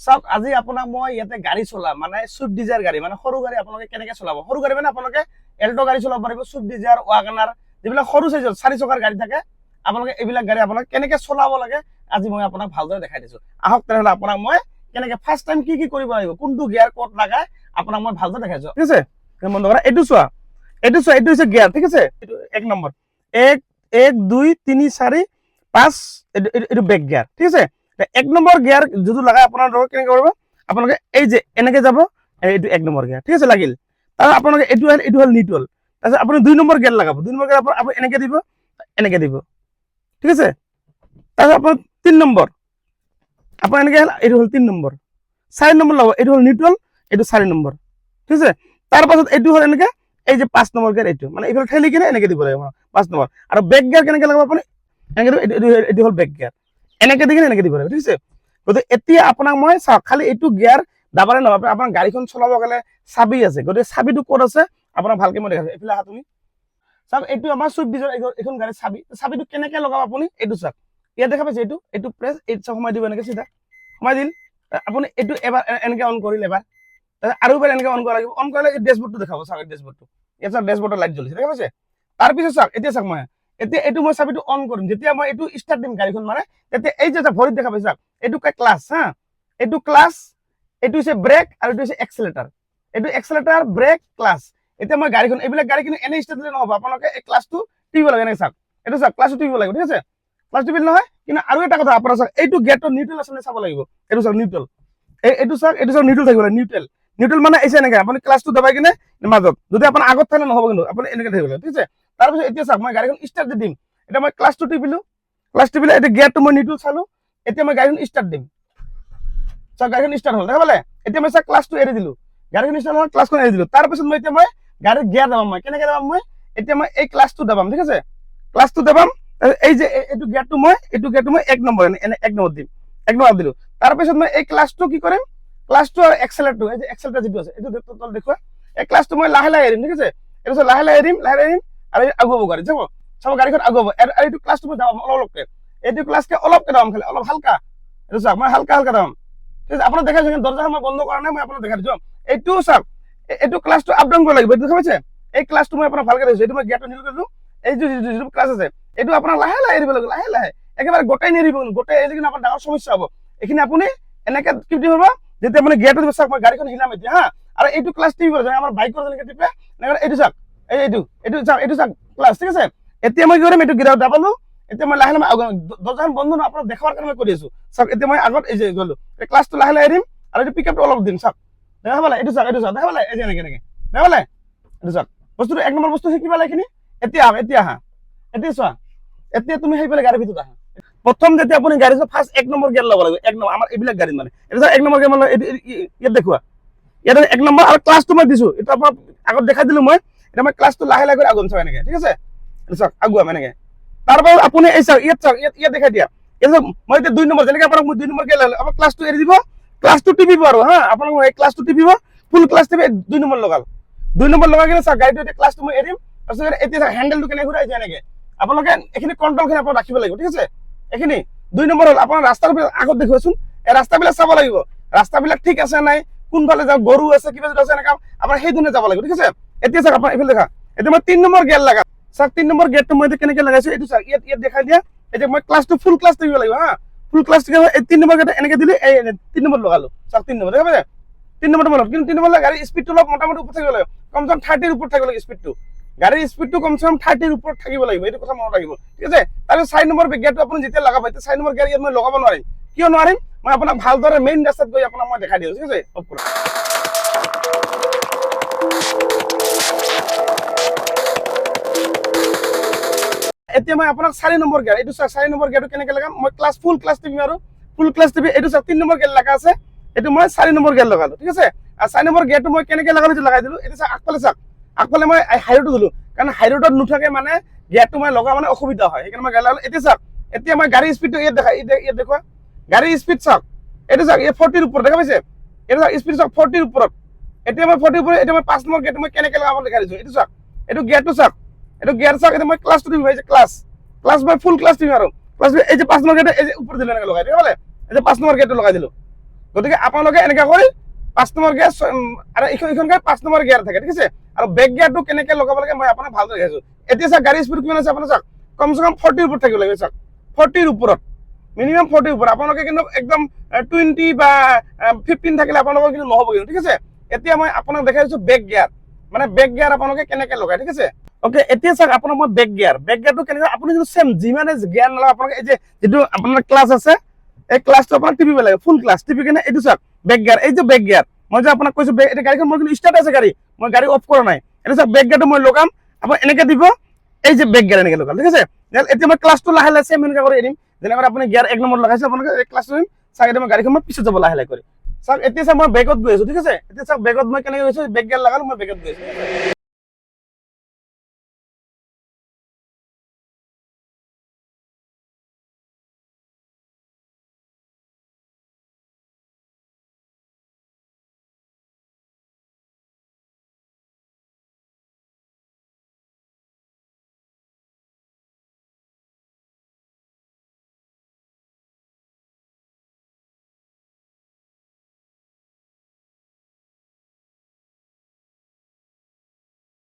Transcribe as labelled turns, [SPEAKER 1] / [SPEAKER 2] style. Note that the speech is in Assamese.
[SPEAKER 1] চাওক আজি আপোনাক মই ইয়াতে গাড়ী চলাম মানে সুইফ্ট ডিজায়াৰ গাড়ী মানে সৰু গাড়ী আপোনালোকে কেনেকে চলাব সৰু গাড়ী মানে আপোনালোকে এল্টো গাড়ী চলাব পাৰিব সুইফ্ট ডিজায়াৰ ৱাগনাৰ যিবিলাক সৰু সাইজৰ 4 চকাৰ গাড়ী থাকে আপোনালোকে এইবিলাক গাড়ী আপোনাক কেনেকে চলাব লাগে আজি মই আপোনাক ভালদৰে দেখাই দিছো আহক তেনেহলে আপোনাক মই কেনেকে ফাৰ্স্ট টাইম কি কৰিব লাগিব কোনটো গিয়াৰ ক'ত লাগাই আপোনাক মই ভালদৰে দেখাইছো ঠিক আছে বন্ধ কৰা এইটো চোৱা এইটো হৈছে গিয়াৰ ঠিক আছে এইটো 1 নম্বৰ 1 1 2 3 4 5 এইটো বেক গিয়াৰ ঠিক আছে 1 নম্বৰ গিয়াৰ যদি লাগাই আপোনাৰ ধৰক কেনেকে কৰিব আপোনালোকে এই যে এনেকে যাব এইটো 1 নম্বৰ গিয়াৰ ঠিক আছে লাগিল তাৰ আপোনালোকে এইটো হল নিউট্ৰেল তাৰপিছত আপুনি 2 নম্বৰ গিয়াৰ লাগাব 2 নম্বৰ গিয়াৰ আপুনি এনেকে দিব ঠিক আছে তাৰপিছত আপোনাৰ 3 নম্বৰ আপুনি এনেকে এইটো হল 3 নম্বৰ 4 নম্বৰ লাগাব এইটো হল নিউট্ৰেল এইটো 4 নম্বৰ ঠিক আছে তাৰপাছত এইটো হল এনেকে এই যে 5 নম্বৰ গিয়াৰ এইটো মানে এইফালে ঠেলি কিনে এনেকে দিব লাগিব 5 নম্বৰ আৰু বেক গিয়াৰ কেনেকে লাগাব আপুনি এনেকে এইটো হল বেক গিয়াৰ এনেকে দি কিনে এনেকে দিব লাগিব ঠিক আছে গতিকে এতিয়া আপোনাক মই চাওক খালি এইটো গিয়াৰ দাবাৰে নহয় আপোনাৰ গাড়ীখন চলাব গ'লে চাবি আছে গতিকে চাবিটো ক'ত আছে আপোনাক ভালকে মই দেখাইছো এইফালে আহা তুমি চাওক এইটো আমাৰ সুইফ্ট ডিজায়াৰ এখন গাড়ীৰ চাবিটো কেনেকে লগাব আপুনি এইটো চাওক ইয়াত দেখা পাইছে এইটো প্ৰেছ এইটো সোমাই দিব এনেকে চিধা সোমাই দিল আপুনি এইটো এবাৰ এনেকে অন কৰিলে এবাৰ আৰু এবাৰ এনেকে অন কৰিব লাগিব অন কৰিলে এই ডেশবোৰ্ডটো দেখাব চাওক ডেশবোৰ্ডটো ইয়াত চাওক ডেশবোৰ্ডৰ লাইট জ্বলিছে দেখা পাইছে তাৰপিছত চাওক এতিয়া চাওক মই এতিয়া এইটো মই চাবিটো অন কৰিম যেতিয়া মই এইটো ষ্টাৰ্ট দিম গাড়ীখন মানে তেতিয়া এই যে ভৰিত দেখা পাইছে চাওক এইটো ক্লাছ হা এইটো ক্লাছ এইটো হৈছে ব্ৰেক আৰু এইটো হৈছে এক্সেলেটাৰ এইটো এক্সেলেটাৰ ব্ৰেক ক্লাছ এতিয়া মই গাড়ীখন এইবিলাক গাড়ী কিন্তু এনে ষ্টাৰ্ট দিলে নহব আপোনালোকে এই ক্লাছটো টিপিব লাগে এনেকে চাওক এইটো চাওক ক্লাছটো টিপিব লাগিব ঠিক আছে ক্লাছ টিপিল নহয় কিন্তু আৰু এটা কথা আপোনাৰ চাওক এইটো গেটৰ নিউট্ৰেল আছে নে চাব লাগিব এইটো চাওক নিউট্ৰেল এইটো চাওক নিউট্ৰেল থাকিব লাগে নিউট্ৰেল মানে এই এনেকে আপুনি ক্লাছটো দবাই কিনে মাজত যদি আপোনাৰ আগত থাকে নহব কিন্তু আপুনি এনেকে থাকিব লাগে ঠিক আছে তাৰপিছত এতিয়া চাওক মই গাড়ীখন ষ্টাৰ্ট দিম এতিয়া মই ক্লাছটো টিপিলো এতিয়া গিয়াৰটো মই নিউট্ৰেল চালো এতিয়া মই গাড়ীখন ষ্টাৰ্ট দিম চাওক গাড়ীখন ষ্টাৰ্ট হ'ল দেখা পালে এতিয়া মই চাওক ক্লাছটো এৰি দিলো গাড়ীখন ষ্টাৰ্ট হ'ল ক্লাছখন এৰি দিলো তাৰপিছত মই এতিয়া মই গাড়ীৰ গিয়াৰ দাবাম মই কেনেকে দাবাম মই এতিয়া মই এই ক্লাছটো দাবাম ঠিক আছে ক্লাছটো দাবাম এই যে এইটো গিয়াৰটো মই 1 নম্বৰ এনে 1 নম্বৰ দিম 1 নম্বৰ দিলো তাৰপিছত মই এই ক্লাছটো কি কৰিম ক্লাছটো আৰু এক্সেলেটাৰটো এই যে এক্সেলেটাৰ যিটো আছে এইটো টোটাল দেখুৱা এই ক্লাছটো মই লাহে লাহে এৰিম ঠিক আছে এইটো লাহে লাহে এৰিম আৰু আগুৱাব গাড়ী যাব চাব গাড়ীখন আগুৱাব আৰু এইটো ক্লাছটো মই দাবাম অলপকে এইটো ক্লাছকে অলপকে দাবাম খালি অলপ হালকা এইটো চাওক মই হালকা দাবাম ঠিক আছে আপোনাক দেখাইছো দৰজা মই বন্ধ কৰা নাই মই আপোনাক দেখাই দিছো এইটো চাওক এইটো ক্লাছটো আপ ডাউন কৰিব লাগিব এইটো দেখা পাইছে এই ক্লাছটো মই আপোনাক ভালকে দেখাইছো এইটো মই গিয়াৰটো নিল কৰিলো এই যিটো ক্লাছ আছে এইটো আপোনাক লাহে লাহে এৰিব লাগিব লাহে লাহে একেবাৰে গোটাই নেৰিব গোটাই এৰি কিনে আপোনাৰ ডাঙৰ সমস্যা হ'ব এইখিনি আপুনি এনেকে কি কৰিব যেতিয়া মানে গিয়াৰটো দিব চাওক মই গাড়ীখন হিলাম এতিয়া হা আৰু এইটো ক্লাছ টিপিব যেনে আমাৰ বাইকৰ যেনেকে টিপে এইটো চাওক এইটো চাওক ক্লাছ ঠিক আছে এতিয়া মই কি কৰিম এইটো গিয়াৰ দাবালো এতিয়া মই লাহে লাহে দৰজাখন বন্ধ নহয় আপোনাক দেখাৰ কাৰণে মই কৰি আছো চাওক এতিয়া মই আগত এই যে গলো এই ক্লাছটো লাহে লাহে এৰিম আৰু এইটো পিকআপটো অলপ দিম চাওক দেখা পালে এইটো চাওক দেখা পালে এই যে এনেকে দেখা পালে এইটো চাওক বস্তুটো 1 নম্বৰ বস্তু শিকিবা এইখিনি এতিয়া আহা এতিয়া চোৱা এতিয়া তুমি সেই পেলাই গাড়ীৰ ভিতৰত আহা প্ৰথম যেতিয়া আপুনি গাড়ী ফাৰ্ষ্ট 1 নম্বৰ গিয়াৰ ল'ব লাগিব 1 নম্বৰ আমাৰ এইবিলাক গাড়ী মানে এটা 1 নম্বৰ গিয়াৰ মানে ইয়াত দেখুৱা ইয়াত 1 নম্বৰ আৰু ক্লাছটো মই দিছো এটা আপোনাক আগত দেখাই দিলো মই এটা মই ক্লাছটো লাহে লাহে কৰি আগুৱাম চাওক এনেকে ঠিক আছে এইটো চাওক আগুৱাম এনেকে তাৰপৰা আপুনি এই চাওক ইয়াত দেখাই দিয়া এই মই এতিয়া 2 নম্বৰ যেনেকে আপোনাক মই 2 নম্বৰ গিয়াৰ লগালো আপোনাক ক্লাছটো এৰি দিব ক্লাছটো টিপিব আৰু হা আপোনাক এই ক্লাছটো টিপিব ফুল ক্লাছ টিপি 2 নম্বৰ লগাল 2 নম্বৰ লগাই কিনে চাওক গাড়ীটো এতিয়া ক্লাছটো মই এৰিম তাৰপিছত এতিয়া হেণ্ডেলটো কেনেকে ঘূৰাই যায় এনেকে আপোনালোকে এইখিনি কণ্ট্ৰলখিনি আপোনাক ৰাখিব লাগিব ঠিক আছে এইখিনি 2 নম্বৰ হ'ল আপোনাৰ ৰাস্তাৰ আগত দেখুৱাচোন এই ৰাস্তাবিলাক চাব লাগিব ৰাস্তাবিলাক ঠিক আছে নাই কোনফালে যাওক গৰু আছে কিবা যদি আছে এনেকা আপোনাৰ সেই ধৰণে যাব লাগিব ঠিক আছে এতিয়া চাওক আপোনাৰ এইফালে দেখা এতিয়া মই 3 নম্বৰ গিয়াৰ লগাম চাওক 3 নম্বৰ গিয়াৰটো মই কেনেকে লগাইছো এইটো চাওক ইয়াত দেখাই দিয়া এতিয়া মই ক্লাছটো ফুল ক্লাছ দিব লাগিব হা ফুল ক্লাছ দিব এই 3 নম্বৰ গিয়াৰটো এনেকে দিলে এই 3 নম্বৰ লগালো চাওক 3 নম্বৰ দেখা পাইছে 3 নম্বৰ কিন্তু 3 নম্বৰ গাড়ীৰ স্পীডটো অলপ মোটামুটি ওপৰত থাকিব লাগিব কমচে কম 30 ৰ ওপৰত থাকিব লাগিব স্পীডটো গাড়ীৰ স্পীডটো কমচে কম 30 ৰ ওপৰত থাকিব লাগিব এইটো কথা মনত ৰাখিব ঠিক আছে তাৰপিছত 4 নম্বৰ গিয়াৰটো আপুনি যেতিয়া লগাব এতিয়া 4 নম্বৰ গিয়াৰ ইয়াত মই লগাব নোৱাৰিম কিয় নোৱাৰিম মই আপোনাক ভালদৰে মেইন ৰাস্তাত গৈ আপোনাক মই দেখাই দিওঁ ঠিক আছে এতিয়া মই আপোনাক 4 নম্বৰ গিয়াৰ এইটো চাওক 4 নম্বৰ গিয়াৰটো কেনেকে লগাম মই ফুল ক্লাছ টিপিম আৰু ফুল ক্লাছ টিপি এইটো চাওক 3 নম্বৰ গিয়াৰ লগা আছে এইটো মই 4 নম্বৰ গিয়াৰ লগালো ঠিক আছে আৰু 4 নম্বৰ গিয়াৰটো মই কেনেকে লগালো লগাই দিলো এইটো চাওক আগফালে মই হাইৰোডটো দিলো কাৰণ হাইৰোডত নুঠাকে মানে গিয়াৰটো মই লগা মানে অসুবিধা হয় সেইকাৰণে মই গিয়াৰ এতিয়া চাওক এতিয়া মই গাড়ীৰ স্পীডটো ইয়াত দেখুৱা গাড়ীৰ স্পীড চাওক এইটো চাওক 40 ৰ ওপৰত দেখা পাইছে এইটো চাওক স্পীড চাওক 40 ৰ ওপৰত এতিয়া মই 40 ৰ ওপৰত এতিয়া মই 5 নম্বৰ গিয়াৰটো মই কেনেকে লগাব দেখাই দিছো এইটো চাওক এইটো গিয়াৰটো চাওক এইটো গিয়াৰ চাওক এতিয়া মই ক্লাছটো দিম ভাইছে ক্লাছ মই ফুল ক্লাছ দিম আৰু ক্লাছ এই যে 5 নম্বৰ গিয়াৰটো এই যে ওপৰত দিলে এনেকে লগাই দেখা পালে এই যে 5 নম্বৰ গিয়াৰটো লগাই দিলো গতিকে আপোনালোকে এনেকৈ কৰি 5 নম্বৰ গিয়াৰ আৰু এইখন গাড়ী 5 নম্বৰ গিয়াৰ থাকে, ঠিক আছে। আৰু বেক গিয়াৰটো কেনেকৈ লগাব লাগে মই আপোনাক ভালদৰে দেখাইছোঁ। এতিয়া চাওক গাড়ীৰ স্পীড কিমান আছে আপোনাৰ চাওক, কমচে কম 40 ওপৰত থাকিব লাগিব। চাওক 40 ওপৰত, মিনিমাম 40 ওপৰত। আপোনালোকে কিন্তু একদম 20 বা 15 থাকিলে আপোনালোকৰ কিন্তু নহ'ব কিন্তু, ঠিক আছে। এতিয়া মই আপোনাক দেখাইছোঁ বেক গিয়াৰ, মানে বেক গিয়াৰ আপোনালোকে কেনেকৈ লগায়, ঠিক আছে। ওকে, এতিয়া চাওক আপোনাক মই বেক গিয়াৰটো কেনেকৈ আপুনি কিন্তু চেম যিমানে গিয়াৰ নলগাব আপোনালোকে এই যে যিটো আপোনাৰ ক্লাছ আছে এই ক্লাছটো আপোনাক টিপিব লাগে, ফুল ক্লাছ টিপি কিনে এইটো চাওক বেক গিয়াৰ, এই যে বেক গিয়াৰ মই যে আপোনাক কৈছোঁ এতিয়া গাড়ীখন মোৰ কিন্তু ষ্টাৰ্ট আছে গাড়ী, মই গাড়ী অফ কৰা নাই। এইটো চাওক বেক গিয়াৰটো মই লগাম, আপুনি এনেকৈ দিব, এই যে বেক গিয়াৰ এনেকৈ লগাম, ঠিক আছে। এতিয়া মই ক্লাছটো লাহে লাহে চেম এনেকৈ কৰি এৰিম, যেনেকৈ আপুনি গিয়াৰ 1 নম্বৰ লগাইছে আপোনালোকে এই ক্লাছটো দিম। চাওক এতিয়া মই গাড়ীখন মই পিছত যাব লাহে লাহে কৰি। চাওক এতিয়া চাওক মই বেকত গৈ আছোঁ, ঠিক আছে। এতিয়া চাওক বেকত মই কেনেকৈ গৈছোঁ, বেক গিয়াৰ লগালোঁ, মই বেকত গৈ আছোঁ।